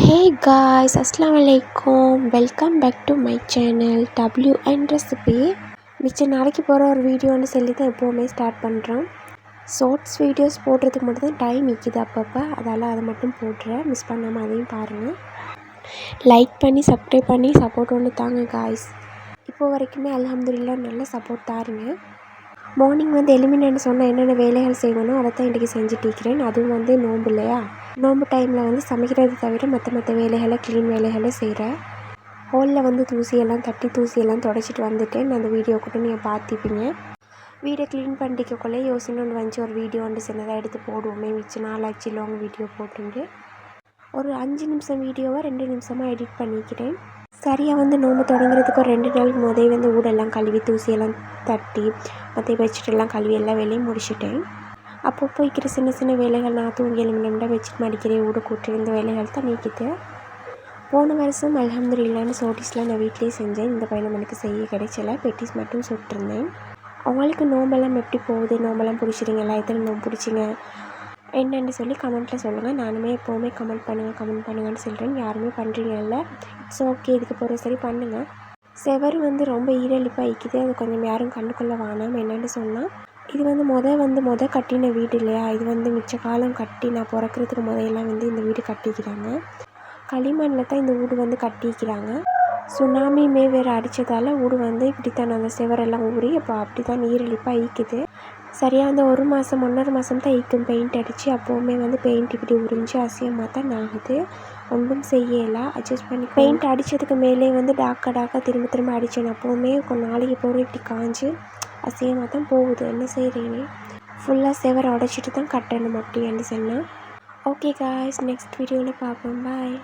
Hey guys, Assalamu alaikum. Welcome back to my channel WN Recipe. மிச்ச நாளைக்கு போகிற ஒரு வீடியோன்னு சொல்லி தான் எப்போவுமே ஸ்டார்ட் பண்ணுறோம். ஷார்ட்ஸ் வீடியோஸ் போடுறதுக்கு மட்டும் தான் டைம் நிற்கிது அப்பப்போ, அதால் அதை மட்டும் போடுறேன். மிஸ் பண்ணாமல் அதையும் பாருங்கள். லைக் பண்ணி சப்ஸ்கிரைப் பண்ணி சப்போர்ட் ஒன்று தாங்க காய்ஸ். இப்போ வரைக்குமே அல்ஹம்துலில்லாஹ் நல்ல சப்போர்ட் தாருங்க. மார்னிங் எழுமினேன்னு சொன்னால் என்னென்ன வேலைகள் செய்யணும் அதை தான் இன்றைக்கி செஞ்சுட்டு அதுவும் நோன்பு இல்லையா, நோன்பு டைமில் சமைக்கிறது தவிர மற்ற வேலைகளை க்ளீன் வேலைகளை செய்கிறேன். ஹோலில் தூசியெல்லாம் தட்டி தூசியெல்லாம் தொடச்சிட்டு வந்துட்டேன். அந்த வீடியோ கூட நீங்கள் பார்த்துப்பீங்க. வீடை க்ளீன் பண்ணிக்கக்குள்ளே யோசனை ஒன்று வந்துச்சு, ஒரு வீடியோ ஒன்று சின்னதாக எடுத்து போடுவோமே, மிச்ச நாளாச்சு லாங் வீடியோ போட்டுட்டு ஒரு 5 நிமிஷம் வீடியோவை 2 நிமிஷமாக எடிட் பண்ணிக்கிறேன். சரியாக நோன்பு தொடங்குறதுக்கு ஒரு 2 நாளுக்கு முதல் ஊடெல்லாம் கழுவி தூசியெல்லாம் தட்டி மற்ற பெட்ஷீட்டெல்லாம் கழுவி எல்லா வேலையும் முடிச்சுட்டேன். அப்பப்போ இருக்கிற சின்ன சின்ன வேலைகள் நான் தூங்கி எழுமினோம்னா பெட்ஷீட் மடிக்கிறேன், ஊட கூட்டுறேன், இந்த வேலைகள் தான் நீக்கிட்டு. போன வருஷம் அல்ஹம்துலில்லாஹ்னு சோட்டிஸ்லாம் நான் வீட்லேயே செஞ்சேன். இந்த பையன் எனக்கு செய்ய கிடைச்சல, பெட்டிஸ் மட்டும் சுட்டிருந்தேன். அவங்களுக்கு நோம்பெல்லாம் எப்படி போகுது, நோம்பெல்லாம் பிடிச்சிருங்களா, எத்தனை நோம்பு பிடிச்சிங்க என்னென்னு சொல்லி கமெண்ட்டில் சொல்லுங்கள். நானுமே எப்போவுமே கமெண்ட் பண்ணுங்கன்னு சொல்கிறேன். யாருமே பண்ணுறீங்கல்ல, இட்ஸ் ஓகே, இதுக்கு போகிற சரி பண்ணுங்கள். செவர் ரொம்ப ஈரலிப்பாக இருக்குது, அது கொஞ்சம் யாரும் கண்டுக்குள்ளே வேணாம். என்னென்னு சொன்னால் இது மொதல் கட்டின வீடு இல்லையா, இது மிச்ச காலம் கட்டி நான் பிறக்கிறதுக்கு முதல்லாம் இந்த வீடு கட்டிக்கிறாங்க. களிமண்ணில் தான் இந்த வீடு கட்டிக்கிறாங்க. சுனாமியுமே வேறு அடித்ததால் வீடு இப்படித்தான் அந்த செவரெல்லாம் ஊறி அப்போ அப்படி தான் ஈரலிப்பாக ஈக்குது. சரியாக 1 மாதம் 1.5 மாதம் தான் ஈக்கும் பெயிண்ட் அடித்து. அப்போவுமே பெயிண்ட் இப்படி உறிஞ்சி அசியமாக தான் ஆகுது. ஒன்றும் செய்யலாம், அட்ஜஸ்ட் பண்ணி. பெயிண்ட் அடித்ததுக்கு மேலே டாக்கா திரும்ப அடித்தேன். அப்போவுமே கொஞ்சம் நாளைக்கு போகிற இப்படி காஞ்சி அசியமாக தான் போகுது. என்ன செய்கிறீங்க, ஃபுல்லாக செவரை உடைச்சிட்டு தான் கட்டணும் அப்படின்னு சொன்னால். ஓகே காய்ஸ், நெக்ஸ்ட் வீடியோவில் பார்ப்போம். பாய்.